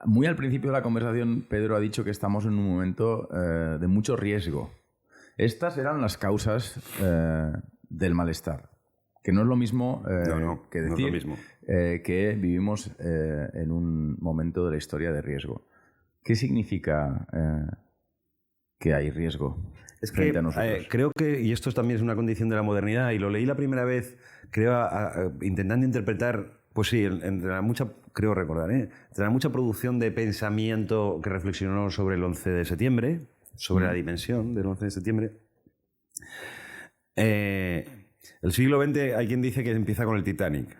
Muy al principio de la conversación, Pedro ha dicho que estamos en un momento de mucho riesgo. Estas eran las causas del malestar. Que no es lo mismo que decir no es lo mismo. Que vivimos en un momento de la historia de riesgo. ¿Qué significa que hay riesgo frente a nosotros? Creo que, y esto también es una condición de la modernidad, y lo leí la primera vez, creo, intentando interpretar, pues sí, entre la mucha, creo recordar, entre la mucha producción de pensamiento que reflexionó sobre el 11 de septiembre, sobre la dimensión del 11 de septiembre. El siglo XX hay quien dice que empieza con el Titanic,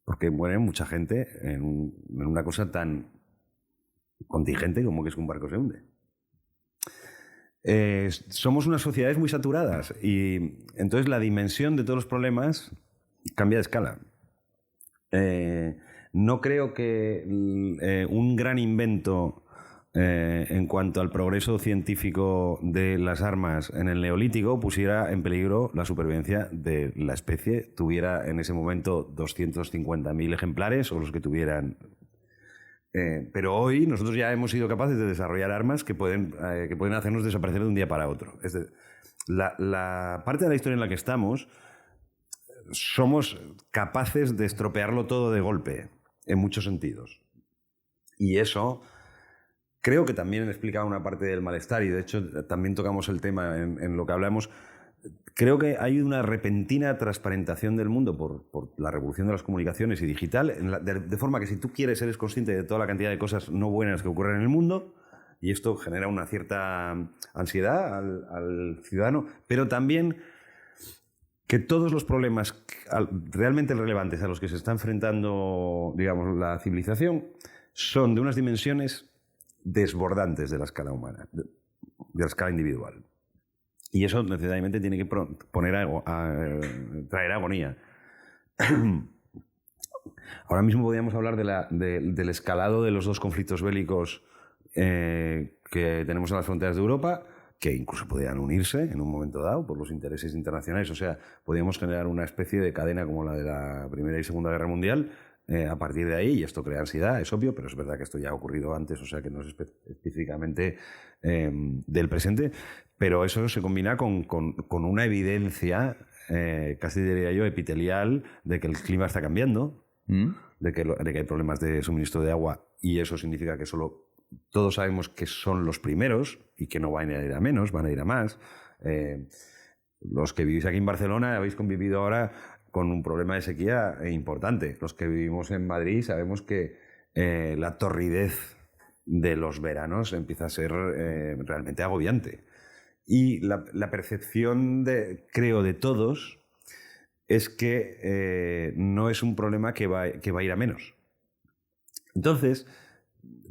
porque muere mucha gente en una cosa tan contingente como que es que un barco se hunde. Somos unas sociedades muy saturadas y entonces la dimensión de todos los problemas cambia de escala. No creo que un gran invento en cuanto al progreso científico de las armas en el Neolítico pusiera en peligro la supervivencia de la especie, tuviera en ese momento 250.000 ejemplares o los que tuvieran. Pero hoy nosotros ya hemos sido capaces de desarrollar armas que pueden hacernos desaparecer de un día para otro. La parte de la historia en la que estamos, somos capaces de estropearlo todo de golpe, en muchos sentidos. Y eso creo que también explica una parte del malestar, y de hecho también tocamos el tema en lo que hablamos. Creo que hay una repentina transparentación del mundo por la revolución de las comunicaciones y digital, de forma que si tú quieres, eres consciente de toda la cantidad de cosas no buenas que ocurren en el mundo, y esto genera una cierta ansiedad al ciudadano, pero también que todos los problemas realmente relevantes a los que se está enfrentando, digamos, la civilización son de unas dimensiones desbordantes de la escala humana, de la escala individual. Y eso necesariamente tiene que traer agonía. Ahora mismo podríamos hablar del escalado de los dos conflictos bélicos que tenemos en las fronteras de Europa, que incluso podrían unirse en un momento dado por los intereses internacionales. O sea, podríamos generar una especie de cadena como la de la Primera y Segunda Guerra Mundial a partir de ahí, y esto crea ansiedad, es obvio, pero es verdad que esto ya ha ocurrido antes, o sea que no es específicamente del presente, pero eso se combina con una evidencia, casi diría yo, epitelial, de que el clima está cambiando, de que hay problemas de suministro de agua, y eso significa que todos sabemos que son los primeros y que no van a ir a menos, van a ir a más. Los que vivís aquí en Barcelona habéis convivido ahora con un problema de sequía importante. Los que vivimos en Madrid sabemos que la torridez de los veranos empieza a ser realmente agobiante. Y la percepción, creo, de todos es que no es un problema que va a ir a menos. Entonces,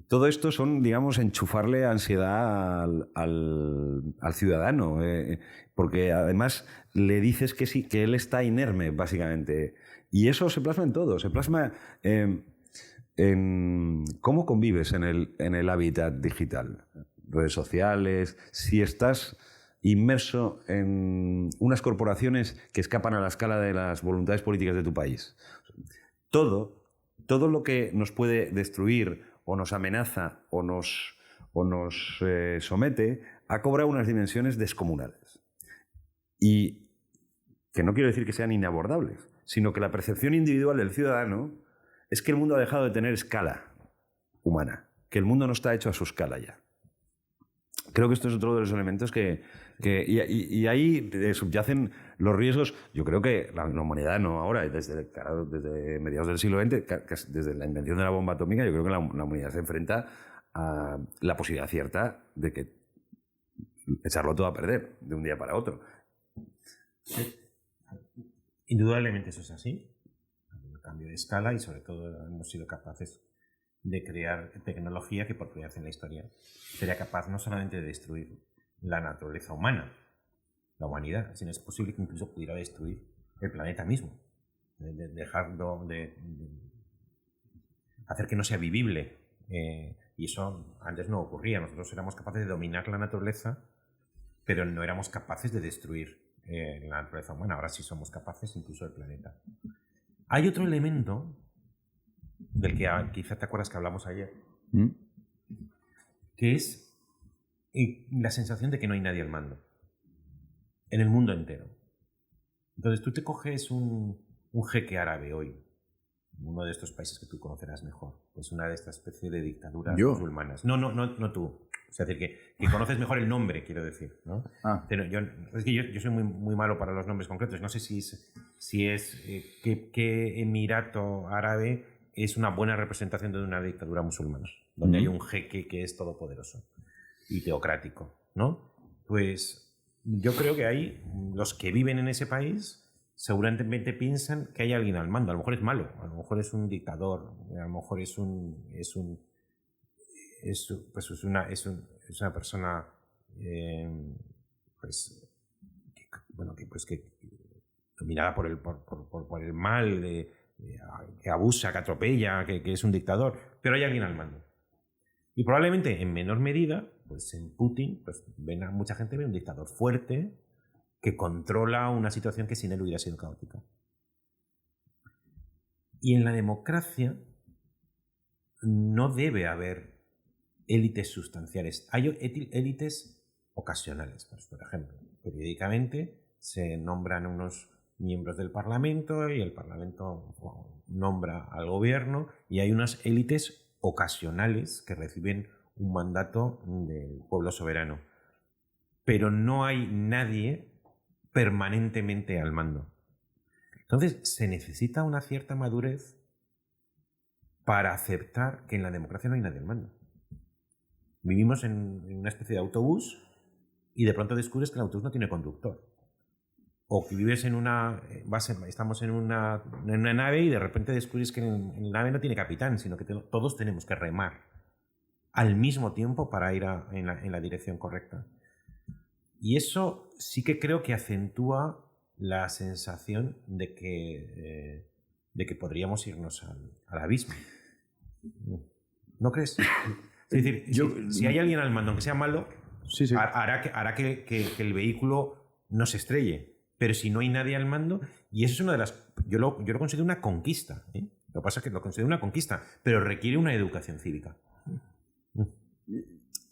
todo esto son, digamos, enchufarle ansiedad al ciudadano, porque además le dices que sí, que él está inerme, básicamente. Y eso se plasma en todo, se plasma en cómo convives en el hábitat digital, redes sociales, si estás inmerso en unas corporaciones que escapan a la escala de las voluntades políticas de tu país. Todo lo que nos puede destruir o nos amenaza o nos somete ha cobrado unas dimensiones descomunales. Y que no quiero decir que sean inabordables, sino que la percepción individual del ciudadano es que el mundo ha dejado de tener escala humana, que el mundo no está hecho a su escala ya. Creo que esto es otro de los elementos y ahí subyacen los riesgos. Yo creo que la humanidad, no ahora, desde mediados del siglo XX, desde la invención de la bomba atómica, yo creo que la humanidad se enfrenta a la posibilidad cierta de que echarlo todo a perder de un día para otro. Indudablemente eso es así. Hay un cambio de escala y sobre todo hemos sido capaces de crear tecnología que por primera vez en la historia sería capaz no solamente de destruir la naturaleza humana, la humanidad, sino es posible que incluso pudiera destruir el planeta mismo, dejarlo de hacer que no sea vivible. Y eso antes no ocurría. Nosotros éramos capaces de dominar la naturaleza, pero no éramos capaces de destruir la naturaleza humana. Ahora sí somos capaces incluso del planeta. Hay otro elemento del que quizá te acuerdas que hablamos ayer, que es la sensación de que no hay nadie al mando en el mundo entero. Entonces tú te coges un jeque árabe hoy, uno de estos países que tú conocerás mejor, pues una de estas especies de dictaduras musulmanas. No tú. O sea, es decir, que conoces mejor el nombre, quiero decir, ¿no? Pero yo soy muy malo para los nombres concretos. No sé si es qué emirato árabe es una buena representación de una dictadura musulmana, donde hay un jeque que es todopoderoso y teocrático, ¿no? Pues yo creo que hay los que viven en ese país seguramente piensan que hay alguien al mando. A lo mejor es malo, a lo mejor es un dictador, a lo mejor es una persona dominada por el mal, que abusa, que atropella, que es un dictador, pero hay alguien al mando. Y probablemente en menor medida, pues en Putin, pues mucha gente ve un dictador fuerte que controla una situación que sin él hubiera sido caótica. Y en la democracia no debe haber élites sustanciales. Hay élites ocasionales. Pues, por ejemplo, periódicamente se nombran unos miembros del Parlamento y el Parlamento nombra al gobierno, y hay unas élites ocasionales que reciben un mandato del pueblo soberano. Pero no hay nadie permanentemente al mando. Entonces, se necesita una cierta madurez para aceptar que en la democracia no hay nadie al mando. Vivimos en una especie de autobús y de pronto descubres que el autobús no tiene conductor. O que vives estamos en una nave y de repente descubres que la nave no tiene capitán, sino que todos tenemos que remar al mismo tiempo para ir en la dirección correcta. Y eso sí que creo que acentúa la sensación de que podríamos irnos al abismo. ¿No crees? Es decir, si hay alguien al mando, aunque sea malo, sí. hará que el vehículo no se estrelle. Pero si no hay nadie al mando, y eso es una de las... Yo lo considero una conquista. Lo que pasa es que lo considero una conquista, pero requiere una educación cívica.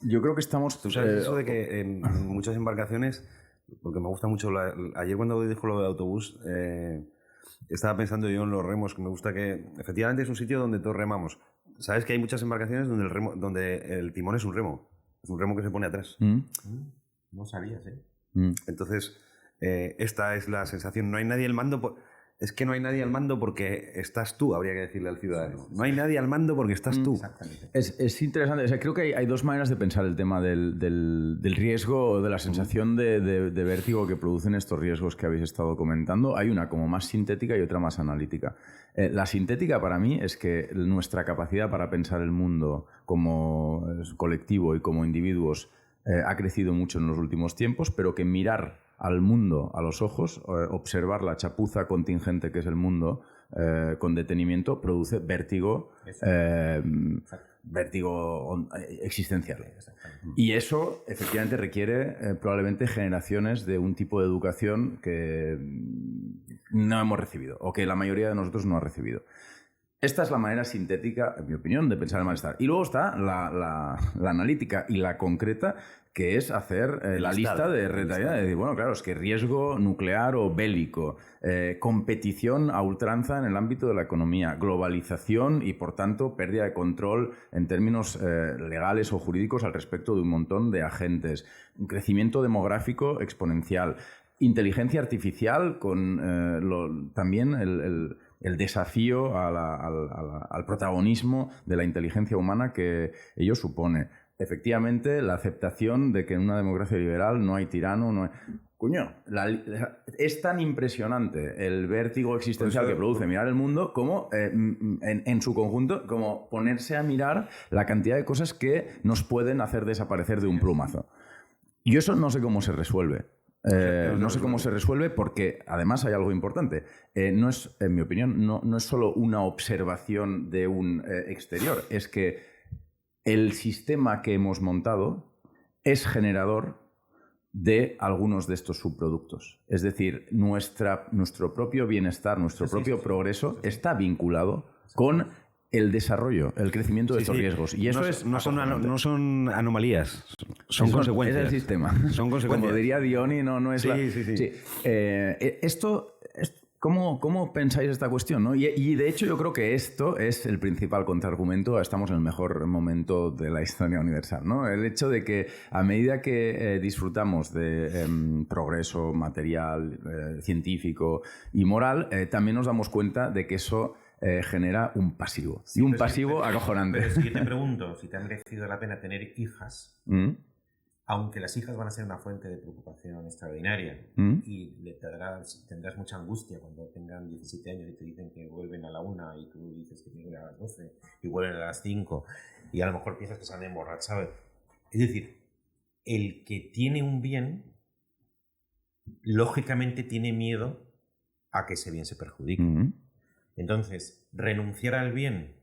Yo creo que estamos... Tú sabes eso de que en muchas embarcaciones, porque me gusta mucho... ayer cuando dijo lo del autobús, estaba pensando yo en los remos, que me gusta que... Efectivamente es un sitio donde todos remamos. Sabes que hay muchas embarcaciones donde el timón es un remo. Es un remo que se pone atrás. No sabías, ¿eh? Entonces... esta es la sensación. No hay nadie al mando. Es que no hay nadie al mando porque estás tú, habría que decirle al ciudadano. No hay nadie al mando porque estás tú. Exactamente. Es interesante. O sea, creo que hay dos maneras de pensar el tema del riesgo o de la sensación de vértigo que producen estos riesgos que habéis estado comentando. Hay una como más sintética y otra más analítica. La sintética para mí es que nuestra capacidad para pensar el mundo como colectivo y como individuos ha crecido mucho en los últimos tiempos, pero que mirar al mundo a los ojos, observar la chapuza contingente que es el mundo con detenimiento, produce vértigo, vértigo existencial. Y eso efectivamente requiere probablemente generaciones de un tipo de educación que no hemos recibido o que la mayoría de nosotros no ha recibido. Esta es la manera sintética, en mi opinión, de pensar el malestar. Y luego está la analítica y la concreta, que es hacer la lista de rentabilidad. Es decir, bueno, claro, es que riesgo nuclear o bélico, competición a ultranza en el ámbito de la economía, globalización y, por tanto, pérdida de control en términos legales o jurídicos al respecto de un montón de agentes, un crecimiento demográfico exponencial, inteligencia artificial con también el desafío al protagonismo de la inteligencia humana que ello supone. Efectivamente, la aceptación de que en una democracia liberal no hay tirano, no hay... Coño, es tan impresionante el vértigo existencial que produce mirar el mundo como, en su conjunto, como ponerse a mirar la cantidad de cosas que nos pueden hacer desaparecer de un plumazo. Y eso no sé cómo se resuelve. No sé cómo se resuelve porque, además, hay algo importante. No es, en mi opinión, no es solo una observación de un exterior. Es que el sistema que hemos montado es generador de algunos de estos subproductos. Es decir, nuestro propio bienestar, nuestro propio progreso está vinculado con el desarrollo, el crecimiento de estos riesgos. Y eso no son anomalías, son consecuencias. Es el sistema. Son consecuencias. Como diría Dioni, no es la... Sí. ¿Cómo pensáis esta cuestión, ¿no? Y de hecho yo creo que esto es el principal contraargumento. Estamos en el mejor momento de la historia universal, ¿no? El hecho de que a medida que disfrutamos de progreso material, científico y moral, también nos damos cuenta de que eso genera un pasivo. Y un pasivo acojonante. Pero si yo te pregunto si te ha merecido la pena tener hijas... Aunque las hijas van a ser una fuente de preocupación extraordinaria y tendrás mucha angustia cuando tengan 17 años y te dicen que vuelven a la 1 y tú dices que vuelven a las 12 y vuelven a las 5 y a lo mejor piensas que se han emborrachado. Es decir, el que tiene un bien, lógicamente tiene miedo a que ese bien se perjudique. Entonces, renunciar al bien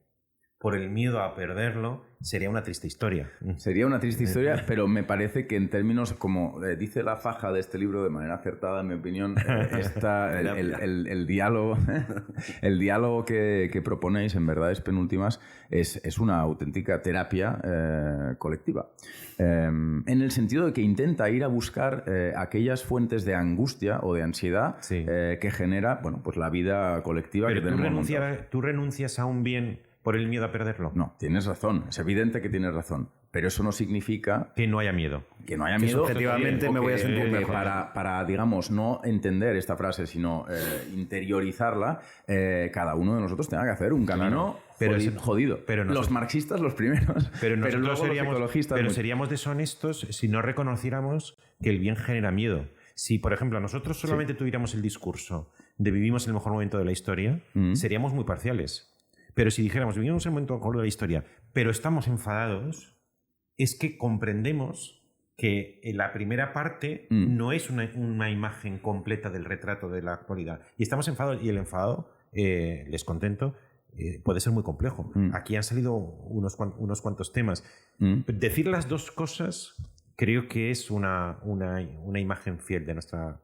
por el miedo a perderlo, sería una triste historia. Sería una triste historia, pero me parece que en términos, como dice la faja de este libro de manera acertada, en mi opinión, está el diálogo, el diálogo que proponéis en Verdades Penúltimas es una auténtica terapia colectiva. En el sentido de que intenta ir a buscar aquellas fuentes de angustia o de ansiedad que genera pues la vida colectiva. Pero que tenemos. ¿Tú renuncias a un bien por el miedo a perderlo? No, tienes razón. Es evidente que tienes razón. Pero eso no significa... Que no haya miedo. Que no haya miedo. Objetivamente me voy a sentir mejor. Para, digamos, no entender esta frase, sino interiorizarla, cada uno de nosotros tenga que hacer un camino jodido. Pero los marxistas los primeros, pero luego los ecologistas... Pero seríamos deshonestos si no reconociéramos que el bien genera miedo. Si, por ejemplo, nosotros solamente tuviéramos el discurso de vivimos el mejor momento de la historia, seríamos muy parciales. Pero si dijéramos, vivimos el momento mejor de la historia, pero estamos enfadados, es que comprendemos que la primera parte no es una imagen completa del retrato de la actualidad. Y estamos enfadados, y el enfado, les contento, puede ser muy complejo. Aquí han salido unos cuantos temas. Decir las dos cosas creo que es una imagen fiel de nuestra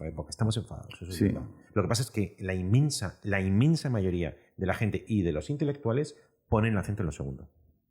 época. Estamos enfadados. Eso es verdad. Lo que pasa es que la inmensa mayoría de la gente y de los intelectuales ponen el acento en lo segundo.